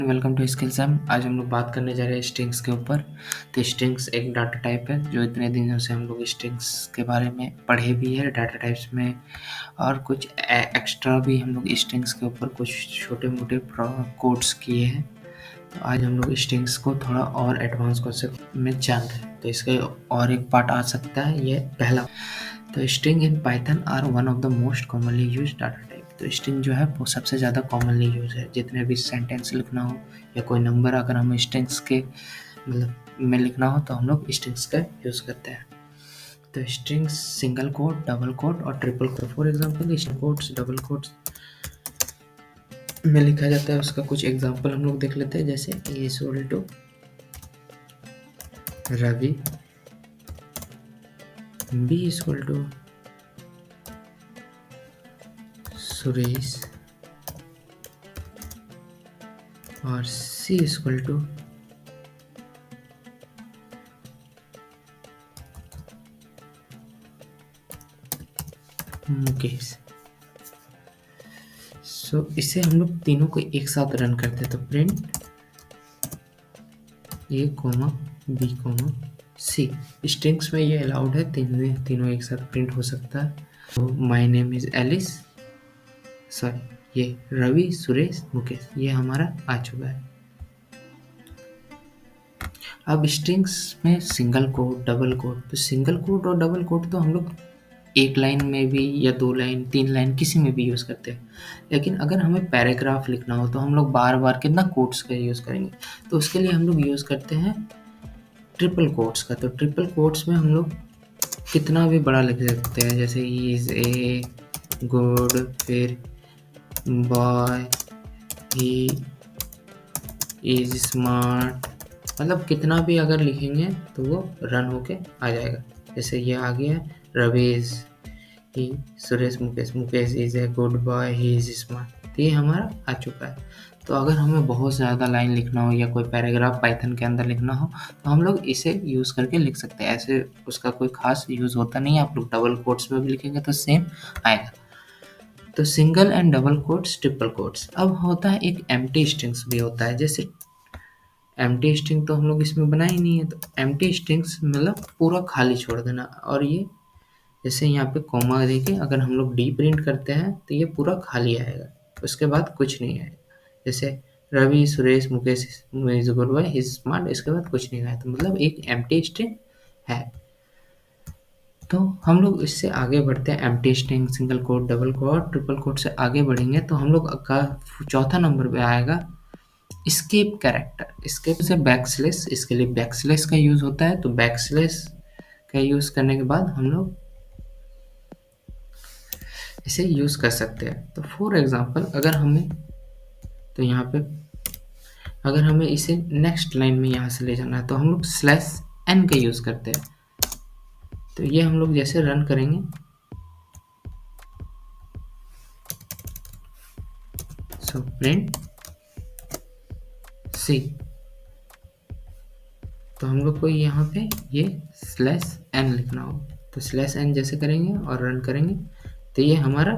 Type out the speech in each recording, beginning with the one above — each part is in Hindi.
Welcome to स्किल्सम। आज हम लोग बात करने जा रहे हैं स्ट्रिंग्स के ऊपर। तो स्ट्रिंग्स एक डाटा टाइप है जो इतने दिनों से हम लोग स्ट्रिंग्स के बारे में पढ़े भी है डाटा टाइप्स में, और कुछ एक्स्ट्रा भी हम लोग स्ट्रिंग्स के ऊपर कुछ छोटे मोटे कोड्स किए हैं। तो आज हम लोग स्ट्रिंग्स को थोड़ा और एडवांस कॉन्सेप्ट में जान रहे हैं। तो इसका और एक पार्ट आ सकता है, ये पहला। तो string in Python are one of the most commonly use data type. तो स्ट्रिंग जो है वो सबसे ज़्यादा कॉमनली यूज है। जितने भी सेंटेंस लिखना हो या कोई नंबर अगर हमें स्ट्रिंग्स के मतलब में लिखना हो तो हम लोग स्ट्रिंग्स का यूज़ करते हैं। तो strings single quote, double quote और triple quote. For example quotes, double quotes में लिखा जाता है, उसका कुछ एग्जांपल हम लोग देख लेते हैं। जैसे a equal to Ravi, b equal to Suresh और c equal to Mukesh. So इसे हम लोग तीनों को एक साथ रन करते हैं। तो print a comma b comma c. Strings में ये अलाउड है, तीनों एक साथ प्रिंट हो सकता है। तो my name is Alice, sorry ये रवि, सुरेश, मुकेश, ये हमारा आ चुका है। अब स्ट्रिंग्स में सिंगल कोट, डबल कोट। तो सिंगल कोट और डबल कोट तो हम लोग एक लाइन में भी या 2 लाइन, 3 लाइन किसी में भी यूज़ करते हैं। लेकिन अगर हमें पैराग्राफ लिखना हो तो हम लोग बार-बार कितना कोट्स का यूज़ करेंगे। तो उसके लिए हम लोग यूज़ करते हैं ट्रिपल कोट्स का। तो ट्रिपल कोट्स में हम लोग कितना भी बड़ा लिख सकते हैं, जैसे ही इज़ ए गुड, फिर बॉय, ही इज़ स्मार्ट, मतलब कितना भी अगर लिखेंगे तो वो रन होके आ जाएगा। जैसे ये आ गया है, रवीज, he, Suresh, Mukesh, Mukesh is a good boy, he is smart. तो ये हमारा आ चुका है। तो अगर हमें बहुत ज़्यादा लाइन लिखना हो या कोई पैराग्राफ पाइथन के अंदर लिखना हो तो हम लोग इसे यूज़ करके लिख सकते हैं। ऐसे उसका कोई ख़ास यूज़ होता नहीं है। आप लोग डबल कोट्स में भी लिखेंगे तो सेम आएगा। तो single and double quotes, triple quotes. अब होता है एक एम्प्टी स्ट्रिंग्स भी होता है। जैसे एम्प्टी स्ट्रिंग तो हम लोग इसमें बनाए ही नहीं है। तो एम्प्टी स्ट्रिंग्स मतलब पूरा खाली छोड़ देना। और ये जैसे यहाँ पे कॉमा देके अगर हम लोग डी प्रिंट करते हैं तो ये पूरा खाली आएगा, उसके बाद कुछ नहीं आएगा। जैसे Ravi, Suresh, Mukesh is good boy, he is smart, इसके बाद कुछ नहीं आया। तो मतलब एक एम्प्टी स्ट्रिंग है। तो हम लोग इससे आगे बढ़ते हैं। Empty string, single quote, double quote, triple quote से आगे बढ़ेंगे तो हम लोग का चौथा नंबर पे आएगा स्केप कैरेक्टर। स्केप से बैकस्लैश, इसके लिए बैकस्लैश का यूज होता है। तो बैकस्लैश का यूज करने के बाद हम लोग इसे यूज कर सकते हैं। तो फॉर एग्जांपल अगर हमें, तो यहाँ पे अगर हमें इसे नेक्स्ट लाइन में यहाँ से ले जाना है तो हम लोग स्लैश एन का यूज करते हैं। तो ये हम लोग जैसे रन करेंगे, सो प्रिंट सी, तो हम लोग को यहाँ पे ये स्लैश एन लिखना होगा। तो स्लैश एन जैसे करेंगे और रन करेंगे तो ये हमारा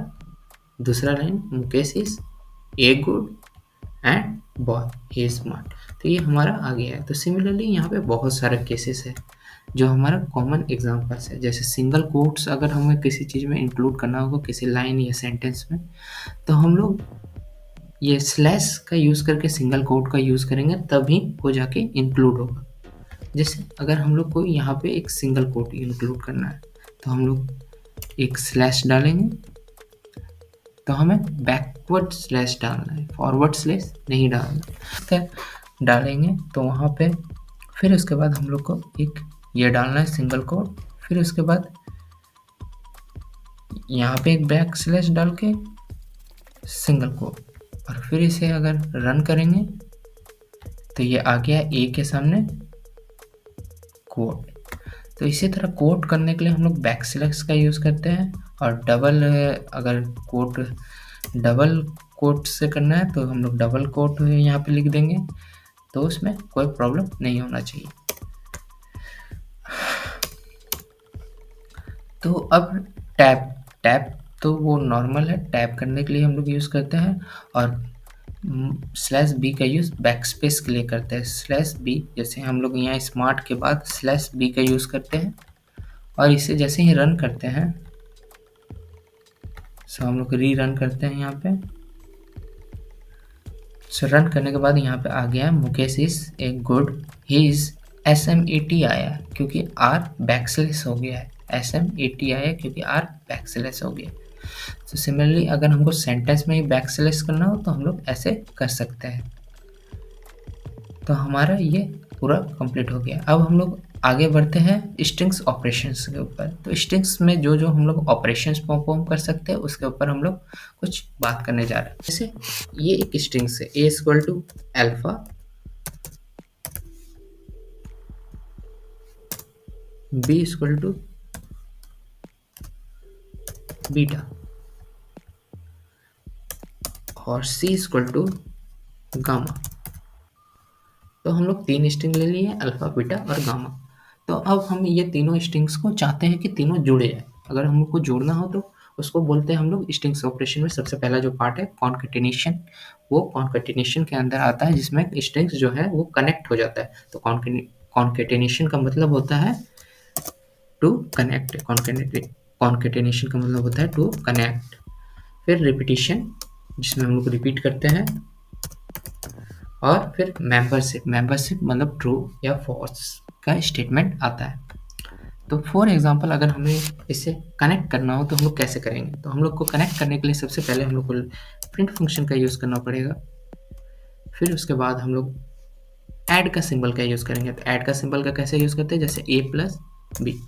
दूसरा line, Mukesh is a good and boy, he is smart. तो ये हमारा आ गया है। तो सिमिलरली यहाँ पे बहुत सारे केसेस है जो हमारा कॉमन एग्जांपल्स है। जैसे सिंगल कोट्स अगर हमें किसी चीज़ में इंक्लूड करना होगा, किसी लाइन या सेंटेंस में, तो हम लोग ये स्लैश का यूज़ करके सिंगल कोट का यूज़ करेंगे, तभी वो जाके इंक्लूड होगा। जैसे अगर हम लोग को यहाँ पे एक सिंगल कोट इंक्लूड करना है तो हम लोग एक स्लैश डालेंगे। तो हमें बैकवर्ड स्लैश डालना है, फॉरवर्ड स्लैश नहीं डालना। तो डालेंगे तो वहाँ पे फिर उसके बाद हम लोग को एक ये डालना है सिंगल कोट, फिर उसके बाद यहाँ पे एक बैक स्लैश डाल के सिंगल कोट, और फिर इसे अगर रन करेंगे तो ये आ गया ए के सामने कोट। तो इसी तरह कोट करने के लिए हम लोग बैक स्लैश का यूज़ करते हैं। और डबल, अगर कोट डबल कोट से करना है तो हम लोग डबल कोट यहाँ पे लिख देंगे, तो उसमें कोई प्रॉब्लम नहीं होना चाहिए। तो अब टैब, टैब तो वो नॉर्मल है, टैब करने के लिए हम लोग यूज़ करते हैं। और स्लैश बी का यूज़ बैकस्पेस के लिए करते हैं। स्लैश बी, जैसे हम लोग यहाँ स्मार्ट के बाद स्लैश बी का यूज़ करते हैं और इसे जैसे ही रन करते हैं, सो हम लोग री रन करते हैं यहाँ पे। सो रन करने के बाद यहाँ पे आ गया Mukesh is a good, he is SMAT आया क्योंकि आर बैकस्लैश हो गया है, SMAT आया क्योंकि आर बैकस्लैश हो गया। तो सिमिलरली अगर हमको सेंटेंस में ही बैकस्लैश करना हो तो हम लोग ऐसे कर सकते हैं। तो हमारा ये पूरा कंप्लीट हो गया। अब हम लोग आगे बढ़ते हैं स्ट्रिंग्स ऑपरेशंस के ऊपर। तो स्ट्रिंग्स में जो जो हम लोग ऑपरेशंस परफॉर्म कर सकते हैं उसके ऊपर हम लोग कुछ बात करने जा रहे हैं। जैसे ये एक स्ट्रिंग्स है, a equal to alpha, b equal to beta और c इक्वल टू गामा। तो हम लोग 3 स्ट्रिंग ले लिए, अल्फा, बीटा और गामा। तो अब हम ये तीनों स्ट्रिंग्स को चाहते हैं कि तीनों जुड़े जाए। अगर हमको जोड़ना हो तो उसको बोलते हैं हम लोग स्ट्रिंग्स ऑपरेशन में सबसे पहला जो पार्ट है कॉन्केटिनेशन। वो कॉन्केटिनेशन के अंदर आता है जिसमें स्ट्रिंग्स जो है वो कनेक्ट हो जाता है। तो कॉन्केटिनेशन का मतलब होता है टू कनेक्ट, कॉन्केटिनेशन का मतलब होता है टू कनेक्ट। फिर रिपीटिशन, जिसमें हम लोग रिपीट करते हैं, और फिर मेंबरशिप, मेंबरशिप मतलब ट्रू या फॉल्स का स्टेटमेंट आता है। तो फॉर एग्जांपल अगर हमें इसे कनेक्ट करना हो तो हम लोग कैसे करेंगे? तो हम लोग को कनेक्ट करने के लिए सबसे पहले हम लोग को प्रिंट फंक्शन का यूज़ करना पड़ेगा। फिर उसके बाद हम लोग ऐड का सिंबल का यूज़ करेंगे। तो ऐड का सिंबल का कैसे यूज़ करते हैं? जैसे a प्लस बी,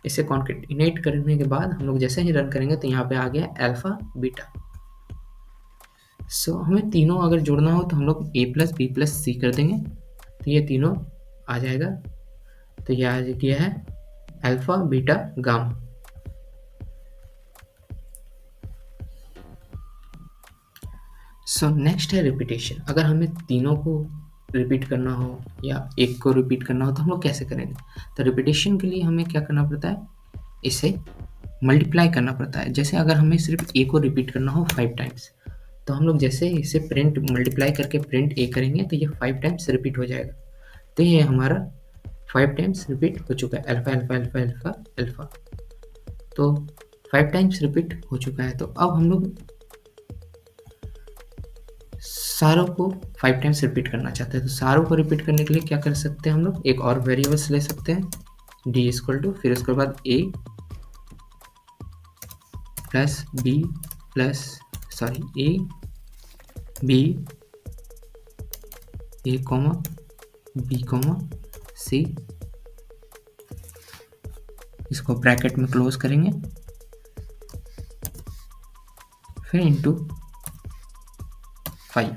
इसे कॉन्केटिनेट करने के बाद हम लोग जैसे ही रन करेंगे तो यहाँ पे आ गया अल्फा बीटा। सो हमें तीनों अगर जोड़ना हो तो हम लोग a प्लस बी प्लस सी कर देंगे तो ये तीनों आ जाएगा। तो ये आ गया है alpha beta gamma. So next है रिपीटेशन। अगर हमें तीनों को रिपीट करना हो या एक को रिपीट करना हो तो हम लोग कैसे करेंगे? तो रिपीटेशन के लिए हमें क्या करना पड़ता है? इसे मल्टीप्लाई करना पड़ता है। जैसे अगर हमें सिर्फ ए को रिपीट करना हो 5 टाइम्स तो हम लोग जैसे इसे प्रिंट मल्टीप्लाई करके प्रिंट ए करेंगे तो ये 5 टाइम्स रिपीट हो जाएगा। तो ये हमारा 5 टाइम्स रिपीट हो चुका है, alpha alpha alpha alpha alpha. तो 5 टाइम्स रिपीट हो चुका है। तो अब हम लोग सारों को 5 टाइम्स रिपीट करना चाहते हैं। तो सारों को रिपीट करने के लिए क्या कर सकते हैं? हम लोग एक और वेरिएबल्स ले सकते हैं, डी इक्वल टू, फिर उसके बाद a plus b plus a b a comma b comma c, इसको ब्रैकेट में क्लोज करेंगे, फिर इंटू 5।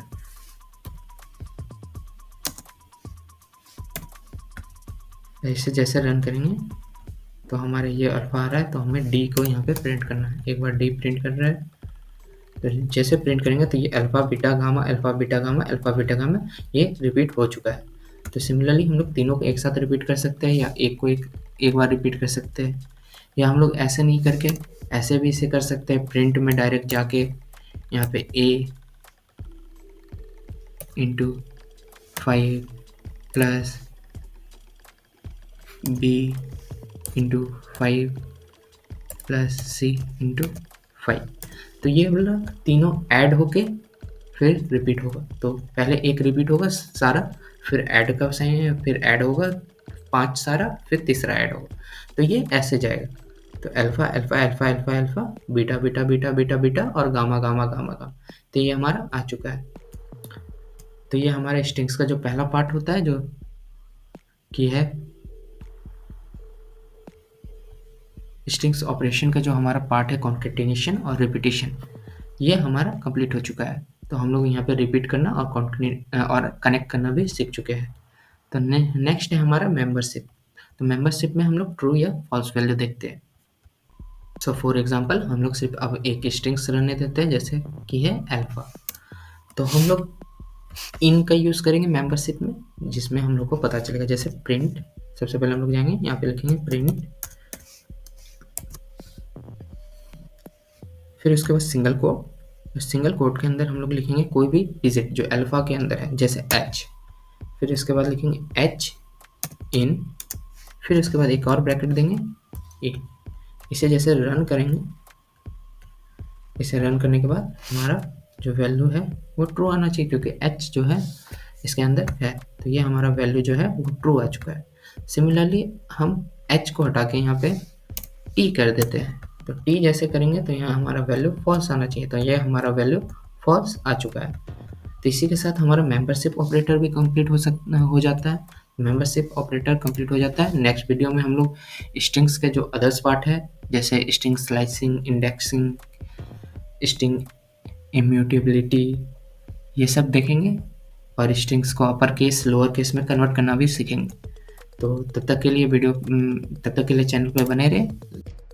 ऐसे जैसे रन करेंगे तो हमारे ये अल्फा आ रहा है तो हमें डी को यहाँ पे प्रिंट करना है। एक बार डी प्रिंट कर रहा है तो जैसे प्रिंट करेंगे तो ये alpha beta gamma alpha beta gamma alpha beta gamma ये रिपीट हो चुका है। तो सिमिलरली हम लोग तीनों को एक साथ रिपीट कर सकते हैं या एक को एक बार रिपीट कर सकते हैं, या हम लोग ऐसे नहीं करके ऐसे भी इसे कर सकते हैं, प्रिंट में डायरेक्ट जाके यहाँ पे a into 5 plus b into 5 plus c into 5। तो ये वाला तीनों ऐड होके फिर रिपीट होगा। तो पहले एक रिपीट होगा सारा, फिर ऐड का साइन, फिर ऐड होगा 5 सारा, फिर तीसरा ऐड होगा। तो ये ऐसे जाएगा। तो alpha alpha alpha alpha alpha beta beta beta beta beta और गामा गामा गामा गामा। तो ये हमारा आ चुका है। तो ये हमारे स्ट्रिंग्स का जो पहला पार्ट होता है जो कि है स्ट्रिंग्स ऑपरेशन का जो हमारा पार्ट है कॉन्केटिनेशन और रिपीटेशन, ये हमारा कंप्लीट हो चुका है। तो हम लोग यहाँ पे रिपीट करना और कनेक्ट करना भी सीख चुके हैं। तो नेक्स्ट है हमारा मेंबरशिप। तो मेंबरशिप में हम लोग ट्रू या फॉल्स वैल्यू देखते हैं। सो फॉर एग्जांपल हम लोग सिर्फ अब एक स्ट्रिंग्स रहने देते हैं जैसे कि है अल्फा। तो हम लोग इन का यूज़ करेंगे मेंबरशिप में, जिसमें हम लोग को पता चलेगा। जैसे प्रिंट, सबसे पहले हम लोग जाएंगे यहाँ पे लिखेंगे प्रिंट, फिर उसके बाद सिंगल कोट, तो सिंगल कोट के अंदर हम लोग लिखेंगे कोई भी डिजिट जो अल्फ़ा के अंदर है, जैसे एच, फिर इसके बाद लिखेंगे एच इन, फिर उसके बाद एक और ब्रैकेट देंगे ए। इसे जैसे रन करेंगे, इसे रन करने के बाद हमारा जो वैल्यू है वो ट्रू आना चाहिए, क्योंकि एच जो है इसके अंदर है, तो ये हमारा वैल्यू जो है वो ट्रू आ चुका है। सिमिलरली हम एच को हटा के यहाँ पे टी कर देते हैं, तो टी जैसे करेंगे तो यहाँ हमारा वैल्यू फॉल्स आना चाहिए, तो ये हमारा वैल्यू फॉल्स आ चुका है। तो इसी के साथ हमारा मेंबरशिप ऑपरेटर भी कंप्लीट हो जाता है। मेंबरशिप ऑपरेटर कंप्लीट हो जाता है। नेक्स्ट वीडियो में हम लोग स्ट्रिंग्स के जो अदर्स पार्ट है, जैसे string slicing, indexing, string immutability, ये सब देखेंगे, और स्ट्रिंग्स को अपर केस लोअर केस में कन्वर्ट करना भी सीखेंगे। तो तब तक के लिए चैनल पे बने रहे।